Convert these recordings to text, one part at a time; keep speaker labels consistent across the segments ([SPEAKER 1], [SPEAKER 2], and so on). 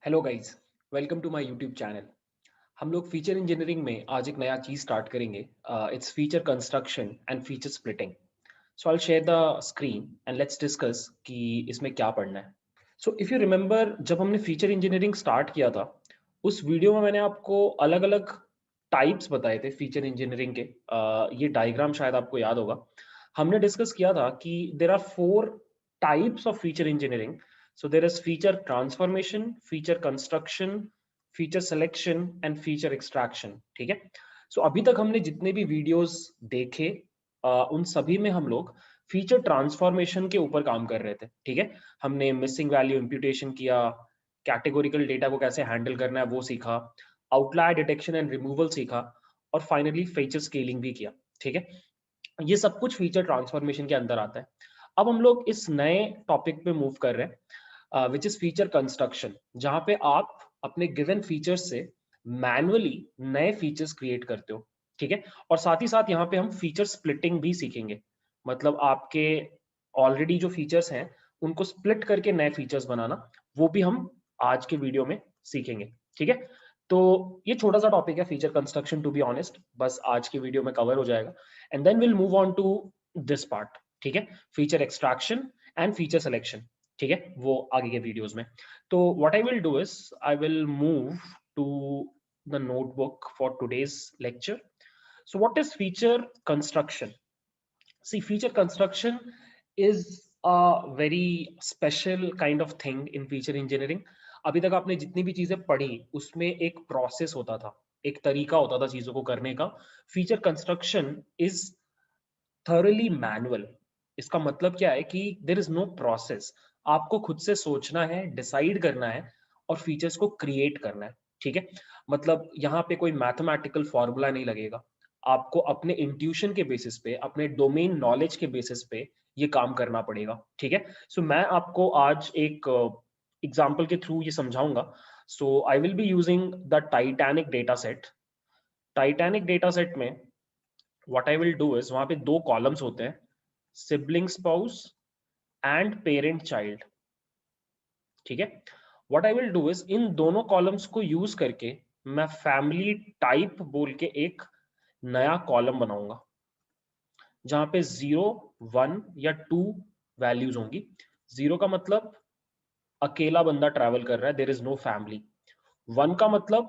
[SPEAKER 1] Hello guys, welcome to my YouTube channel. हम लोग feature engineering में आज एक नया चीज स्टार्ट करेंगे। Its feature construction and feature splitting. So I share the screen and let's discuss कि इसमें क्या पढ़ना है। सो इफ़ यू रिमेंबर, जब हमने फीचर इंजीनियरिंग स्टार्ट किया था, उस वीडियो में मैंने आपको अलग अलग टाइप्स बताए थे फीचर इंजीनियरिंग के। ये डायग्राम शायद आपको याद होगा। हमने डिस्कस किया था कि there are four types of feature engineering. So there is feature transformation, feature construction, feature selection and feature extraction. ठीक है। सो अभी तक हमने जितने भी वीडियोस देखे, उन सभी में हम लोग फीचर ट्रांसफॉर्मेशन के ऊपर काम कर रहे थे। ठीक है। हमने मिसिंग वैल्यू इम्प्यूटेशन किया, कैटेगोरिकल डेटा को कैसे हैंडल करना है वो सीखा, आउटलायर डिटेक्शन एंड रिमूवल सीखा, और फाइनली फीचर स्केलिंग भी किया। ठीक है। ये सब कुछ फीचर ट्रांसफॉर्मेशन के अंदर आता है। अब हम लोग इस नए टॉपिक पे मूव कर रहे हैं, विच इज फीचर कंस्ट्रक्शन, जहां पे आप अपने गिवन फीचर्स से मैन्युअली नए फीचर्स क्रिएट करते हो। ठीक है। और साथ ही साथ यहाँ पे हम फीचर स्प्लिटिंग भी सीखेंगे। मतलब आपके ऑलरेडी जो फीचर्स हैं उनको स्प्लिट करके नए फीचर्स बनाना, वो भी हम आज के वीडियो में सीखेंगे। ठीक है। तो ये छोटा सा टॉपिक है feature construction, to be honest, बस आज की वीडियो में कवर हो जाएगा। And then will move on to this part. ठीक है। Feature extraction and feature selection. ठीक है, वो आगे के वीडियोस में। तो what I will do is I will move to the notebook for today's lecture. So what is feature construction? See, feature construction is a very special kind of thing in feature engineering. अभी तक आपने जितनी भी चीजें पढ़ी उसमें एक process होता था, एक तरीका होता था चीजों को करने का। Feature construction is thoroughly manual. इसका मतलब क्या है कि देर इज नो प्रोसेस। आपको खुद से सोचना है, डिसाइड करना है और फीचर्स को क्रिएट करना है। ठीक है। मतलब यहाँ पे कोई मैथमेटिकल फॉर्मूला नहीं लगेगा। आपको अपने इंट्यूशन के बेसिस पे, अपने डोमेन नॉलेज के बेसिस पे ये काम करना पड़ेगा। ठीक है। सो मैं आपको आज एक एग्जाम्पल के थ्रू ये समझाऊंगा। So I will be using the Titanic data set. Titanic data set में what I will do is, वहां पे दो कॉलम्स होते हैं, sibling spouse and parent child. ठीक है। What I will do is इन दोनों कॉलम्स को यूज करके मैं फैमिली टाइप बोल के एक नया कॉलम बनाऊंगा, जहां पे 0, 1 या 2 वैल्यूज होंगी। 0 का मतलब अकेला बंदा ट्रैवल कर रहा है, देर इज नो फैमिली। 1 का मतलब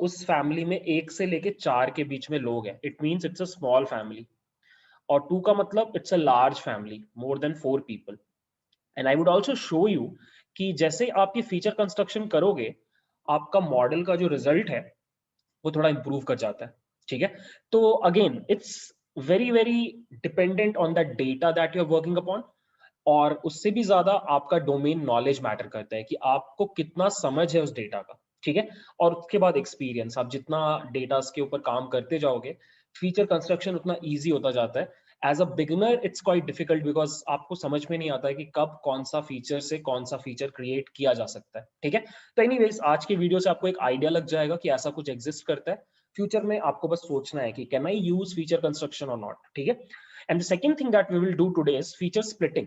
[SPEAKER 1] उस फैमिली में एक से लेके 4 के बीच में लोग हैं, it means it's a small family. और 2 का मतलब it's a large family, more than 4 people. And I would also show you कि जैसे आप ये फीचर कंस्ट्रक्शन करोगे, आपका मॉडल का जो रिजल्ट है वो थोड़ा इंप्रूव कर जाता है। ठीक है। तो again it's very very dependent on the data that you are working upon. और उससे भी ज्यादा आपका डोमेन नॉलेज मैटर करता है कि आपको कितना समझ है उस डेटा का। ठीक है। और उसके बाद एक्सपीरियंस, आप जितना डेटा के ऊपर काम करते जाओगे, फीचर कंस्ट्रक्शन उतना ईजी होता जाता है। As a beginner it's quite difficult, because आपको समझ में नहीं आता है कि कब कौन सा फीचर से कौन सा फीचर क्रिएट किया जा सकता है। ठीक है। तो एनीवेज, आज के वीडियो से आपको एक आइडिया लग जाएगा कि ऐसा कुछ एग्जिस्ट करता है। फ्यूचर में आपको बस सोचना है कि can I use feature construction or not. ठीक है। And the second thing that we will do today is feature splitting.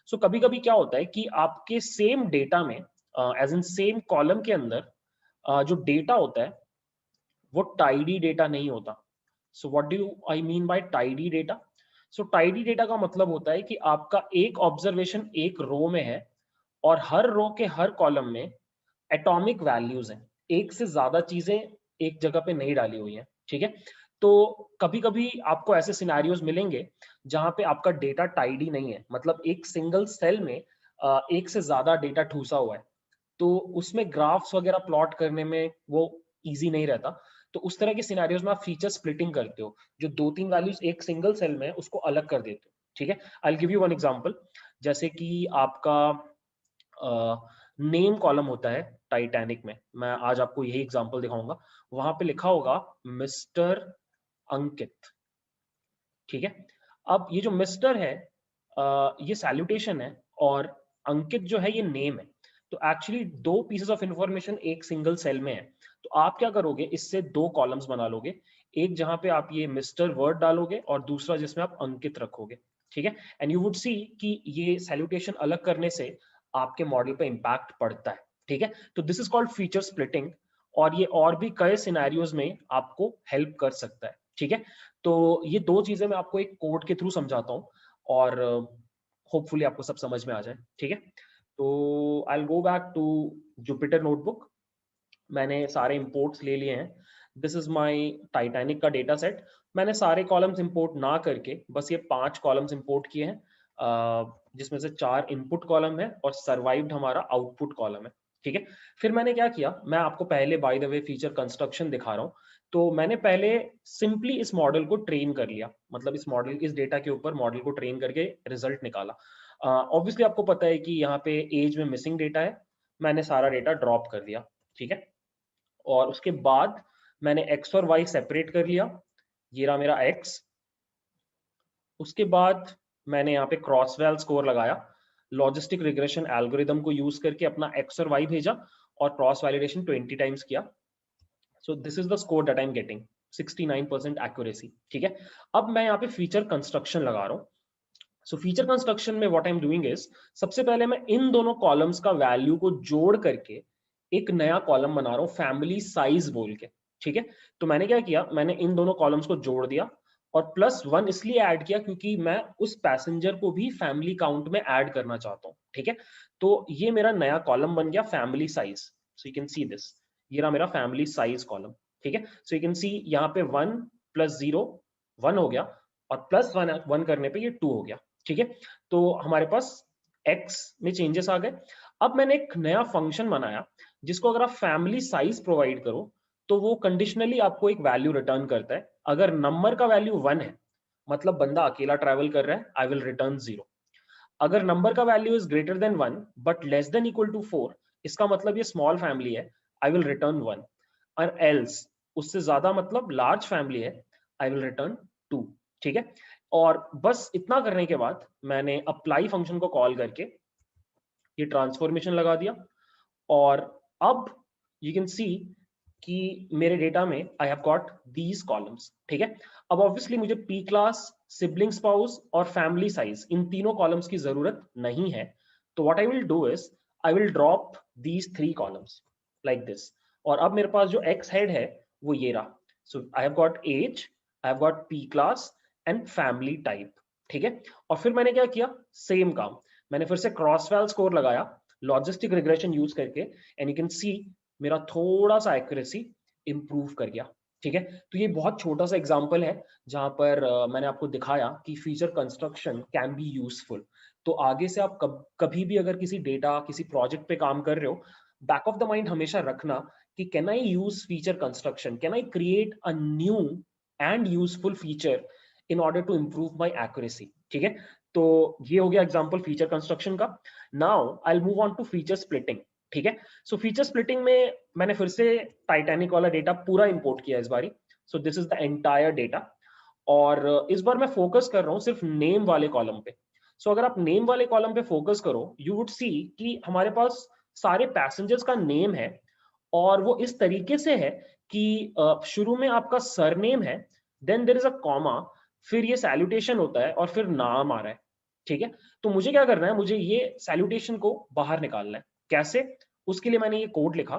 [SPEAKER 1] So कभी कभी क्या होता है कि आपके सेम डेटा में, एज इन सेम कॉलम के अंदर, जो डेटा होता है वो टाइडी डेटा नहीं होता। So what do I mean by tidy data? So tidy data का मतलब होता है कि आपका एक ऑब्जर्वेशन एक रो में है और हर रो के हर कॉलम में एटॉमिक वैल्यूज हैं, एक से ज्यादा चीजें एक जगह पे नहीं डाली हुई हैं। ठीक है। तो कभी कभी आपको ऐसे सिनेरियोज मिलेंगे जहां पे आपका डेटा टाइडी नहीं है, मतलब एक सिंगल सेल में एक से ज्यादा डेटा ठूसा हुआ है। तो उसमें ग्राफ्स वगैरह प्लॉट करने में वो इजी नहीं रहता। तो उस तरह के सिनेरियोज में आप फीचर स्प्लिटिंग करते हो, जो दो तीन वैल्यूज एक सिंगल सेल में है उसको अलग कर देते हो। ठीक है। I give you one example. जैसे कि आपका नेम कॉलम होता है टाइटैनिक में, मैं आज आपको यही एग्जांपल दिखाऊंगा। वहां पे लिखा होगा मिस्टर अंकित। ठीक है। अब ये जो मिस्टर है, ये सैल्यूटेशन है, और अंकित जो है ये नेम है। तो एक्चुअली दो पीसेस ऑफ इंफॉर्मेशन एक सिंगल सेल में है। तो आप क्या करोगे, इससे दो कॉलम्स बना लोगे, एक जहां पे आप ये मिस्टर वर्ड डालोगे और दूसरा जिसमें आप अंकित रखोगे। ठीक है। एंड यू वुड सी कि ये सैल्यूटेशन अलग करने से आपके मॉडल पे इंपैक्ट पड़ता है। ठीक है। तो this is called feature splitting, और ये और भी कई सिनेरियोज में आपको हेल्प कर सकता है। ठीक है, तो ये दो चीजें मैं आपको एक कोड के थ्रू समझाता हूँ, और होपफुली आपको सब समझ में आ जाए। ठीक है, तो I will go back to Jupyter notebook. मैंने सारे इंपोर्ट्स ले लिए हैं। दिस इज माय टाइटैनिक का डेटा सेट। मैंने सारे कॉलम्स इंपोर्ट ना करके बस ये 5 कॉलम्स इंपोर्ट किए हैं, जिसमें से 4 इनपुट कॉलम है और सर्वाइव्ड हमारा आउटपुट कॉलम है। ठीक है, फिर मैंने क्या किया, मैं आपको पहले by the way feature construction दिखा रहा हूँ। तो मैंने पहले सिंपली इस मॉडल को ट्रेन कर लिया, मतलब इस मॉडल, इस डेटा के ऊपर मॉडल को ट्रेन करके रिजल्ट निकाला। ऑब्वियसली आपको पता है कि यहाँ पे एज में मिसिंग डेटा है, मैंने सारा डेटा ड्रॉप कर दिया। ठीक है, और उसके बाद मैंने x और y सेपरेट कर लिया, ये रहा मेरा x। उसके बाद मैंने यहाँ पे क्रॉस वैल स्कोर लगाया, लॉजिस्टिक रिग्रेशन एल्गोरिदम को यूज करके अपना x और y भेजा और क्रॉस वैलिडेशन 20 टाइम्स किया। So this is the score that I am getting, 69% accuracy. ठीक है, अब मैं यहाँ पे फीचर कंस्ट्रक्शन लगा रहा हूँ। सो फीचर कंस्ट्रक्शन में what I am doing is, सबसे पहले मैं इन दोनों कॉलम्स का वैल्यू को जोड़ करके एक नया कॉलम बना रहा हूँ फैमिली साइज बोल के। ठीक है, तो मैंने क्या किया, मैंने इन दोनों कॉलम्स को जोड़ दिया और +1 इसलिए ऐड किया क्योंकि मैं उस पैसेंजर को भी फैमिली काउंट में ऐड करना चाहता हूँ। ठीक है, तो ये मेरा नया कॉलम बन गया family size. So you can see this, ये रहा मेरा फैमिली साइज कॉलम। ठीक है, सो यू कैन सी यहाँ पे 1 + 0 1 हो गया, और +1 करने पे ये 2 हो गया। ठीक है, तो हमारे पास x में चेंजेस आ गए। अब मैंने एक नया फंक्शन बनाया जिसको अगर आप फैमिली साइज प्रोवाइड करो तो वो कंडीशनली आपको एक वैल्यू रिटर्न करता है। अगर नंबर का वैल्यू 1 है, मतलब बंदा अकेला ट्रैवल कर रहा है, आई विल रिटर्न 0। अगर नंबर का value is greater than 1 but less than equal to 4, इसका मतलब ये स्मॉल फैमिली है, आई विल रिटर्न 1। और एल्स उससे ज्यादा मतलब लार्ज फैमिली है, आई विल रिटर्न 2। ठीक है, और बस इतना करने के बाद मैंने अप्लाई फंक्शन को कॉल करके ये ट्रांसफॉर्मेशन लगा दिया, और अब यू कैन सी कि मेरे डेटा में आई हैव गॉट दीज कॉलम्स। ठीक है, अब ऑब्वियसली मुझे पी क्लास, सिबलिंग स्पाउस और फैमिली साइज, इन तीनों कॉलम्स की जरूरत नहीं है। तो what I will do is I will drop these 3 columns like this, और अब मेरे पास जो एक्स हेड है वो ये रहा। So I have got age, I have got P class and family type. ठीक है, और फिर मैंने क्या किया, सेम काम, मैंने फिर से क्रॉस वैल स्कोर लगाया लॉजिस्टिक रिग्रेशन यूज करके, एंड यू कैन सी मेरा थोड़ा सा एक्यूरेसी इंप्रूव कर गया। ठीक है, तो ये बहुत छोटा सा एग्जांपल है जहां पर मैंने आपको दिखाया कि feature construction can be useful. तो आगे से आप कभी भी अगर किसी डेटा, किसी प्रोजेक्ट पे काम कर रहे हो, बैक ऑफ द माइंड हमेशा रखना कि can I use feature construction, can I create a new and useful feature in order to improve my accuracy. ठीक है, तो ये हो गया एग्जांपल फीचर कंस्ट्रक्शन का। Now I will move on to feature splitting. ठीक है, सो फीचर स्प्लिटिंग में मैंने फिर से टाइटैनिक वाला डेटा पूरा इंपोर्ट किया इस बारी। So this is the entire data, और इस बार मैं फोकस कर रहा हूँ सिर्फ नेम वाले कॉलम पे। सो अगर आप नेम वाले कॉलम पे फोकस करो, यू वुड सी कि हमारे पास सारे पैसेंजर्स का नेम है, और वो इस तरीके से है कि शुरू में आपका सरनेम है, then there is a comma, फिर ये सैल्यूटेशन होता है और फिर नाम आ रहा है। ठीक है, तो मुझे क्या करना है, मुझे ये सैल्यूटेशन को बाहर निकालना है। कैसे? उसके लिए मैंने ये कोड लिखा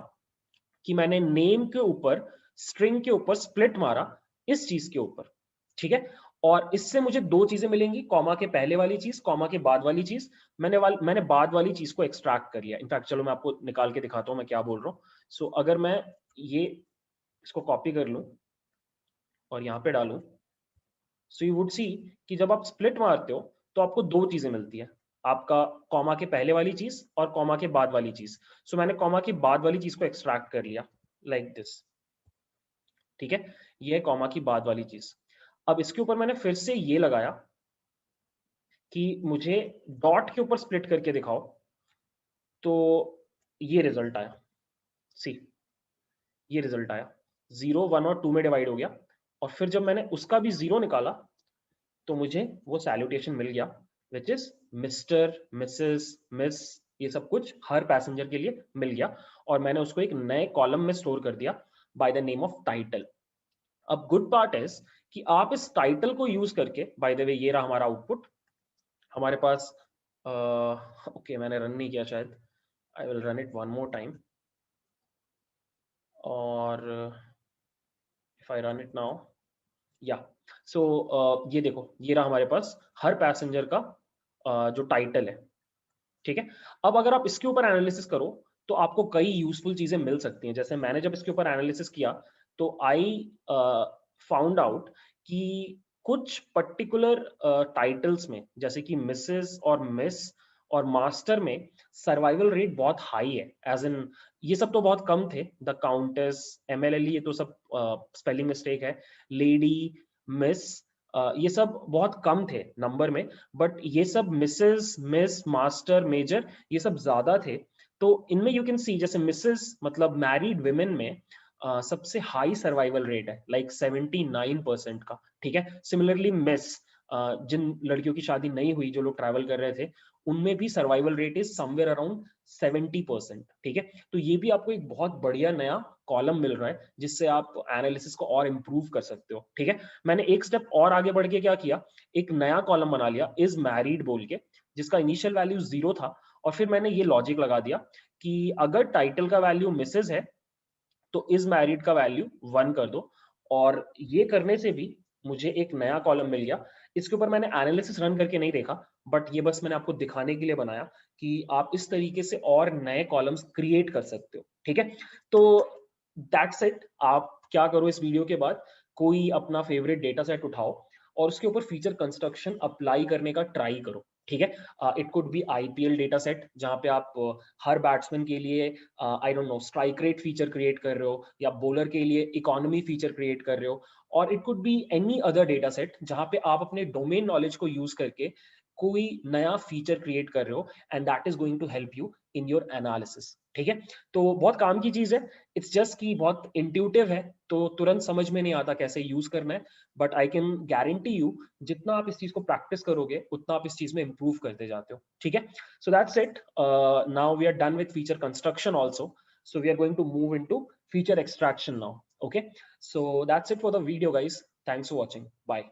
[SPEAKER 1] कि मैंने नेम के ऊपर, स्ट्रिंग के ऊपर स्प्लिट मारा इस चीज के ऊपर। ठीक है, और इससे मुझे दो चीजें मिलेंगी, कॉमा के पहले वाली चीज, कॉमा के बाद वाली चीज। मैंने बाद वाली चीज को एक्सट्रैक्ट कर लिया। इनफैक्ट चलो मैं आपको निकाल के दिखाता हूं मैं क्या बोल रहा हूँ। सो अगर मैं ये इसको कॉपी कर लूं और यहाँ पे डालूं, सो यू वुड सी कि जब आप स्प्लिट मारते हो तो आपको दो चीजें मिलती है, आपका कॉमा के पहले वाली चीज और कॉमा के बाद वाली चीज। सो मैंने कॉमा के बाद वाली चीज को एक्सट्रैक्ट कर लिया लाइक दिस। ठीक है, ये है कॉमा की बाद वाली चीज। अब इसके ऊपर मैंने फिर से ये लगाया कि मुझे डॉट के ऊपर स्प्लिट करके दिखाओ, तो ये रिजल्ट आया। सी, ये रिजल्ट आया, 0 1 और 2 में डिवाइड हो गया, और फिर जब मैंने उसका भी 0 निकाला तो मुझे वो सैल्यूटेशन मिल गया, which is mister, Mrs, miss, ये सब कुछ हर पैसेंजर के लिए मिल गया, और मैंने उसको एक नए कॉलम में स्टोर कर दिया by the name of title. अब गुड पार्ट इज कि आप इस टाइटल को यूज करके, बाय द वे ये रहा हमारा आउटपुट हमारे पास। ओके मैंने रन नहीं किया शायद, I will run it one more time. Or if I run it now, yeah. So ये देखो, ये रहा हमारे पास हर पैसेंजर का जो टाइटल है, ठीक है। अब अगर आप इसके ऊपर एनालिसिस करो तो आपको कई यूजफुल चीजें मिल सकती हैं। जैसे मैंने जब इसके ऊपर एनालिसिस किया तो आई फाउंड आउट कि कुछ पर्टिकुलर टाइटल्स में, जैसे कि मिसेस और मिस और मास्टर में सर्वाइवल रेट बहुत हाई है। एज इन ये सब तो बहुत कम थे, द काउंटेस, एमएलएल, ये तो सब स्पेलिंग मिस्टेक है, लेडी, मिस, ये सब बहुत कम थे नंबर में। बट ये सब मिसेस, मिस, मास्टर, मेजर, ये सब ज्यादा थे। तो इनमें यू कैन सी, जैसे मिसेस मतलब मैरिड विमेन में सबसे हाई सर्वाइवल रेट है, लाइक 79% का, ठीक है। सिमिलरली मिस, जिन लड़कियों की शादी नहीं हुई, जो लोग ट्रैवल कर रहे थे, उनमें भी survival rate is somewhere around 70%, ठीक है। तो ये भी आपको एक बहुत बढ़िया नया कॉलम मिल रहा है जिससे आप एनालिसिस को और इंप्रूव कर सकते हो, ठीक है। मैंने एक स्टेप और आगे बढ़ के क्या किया, एक नया कॉलम बना लिया इज मैरिड बोल के, जिसका इनिशियल वैल्यू 0 था। और फिर मैंने ये लॉजिक लगा दिया कि अगर टाइटल का वैल्यू मिसेज है तो इज मैरिड का वैल्यू 1 कर दो। और ये करने से भी मुझे एक नया कॉलम मिल गया। इसके ऊपर मैंने एनालिसिस रन करके नहीं देखा, बट ये बस मैंने आपको दिखाने के लिए बनाया कि आप इस तरीके से और नए कॉलम्स क्रिएट कर सकते हो, ठीक है। तो दैट्स इट। आप क्या करो, इस वीडियो के बाद कोई अपना फेवरेट डेटा सेट उठाओ और उसके ऊपर फीचर कंस्ट्रक्शन अप्लाई करने का ट्राई करो, ठीक है। It could be IPL data set, जहां पे आप हर बैट्समैन के लिए I don't know strike rate feature create कर रहे हो, या बॉलर के लिए इकोनॉमी फीचर क्रिएट कर रहे हो। और it could be any other data set जहां पे आप अपने डोमेन नॉलेज को यूज करके कोई नया फीचर क्रिएट कर रहे हो, and that is going to help you in your analysis, ठीक है। तो बहुत काम की चीज है। इट्स जस्ट कि बहुत इंट्यूटिव है, तो तुरंत समझ में नहीं आता कैसे यूज करना है। But I can guarantee you, जितना आप इस चीज को प्रैक्टिस करोगे उतना आप इस चीज में इंप्रूव करते जाते हो, ठीक है। So that's it. Now we are done with feature construction also, so we are going to move into feature extraction now. Okay, so that's it for the video, guys. Thanks for watching. Bye.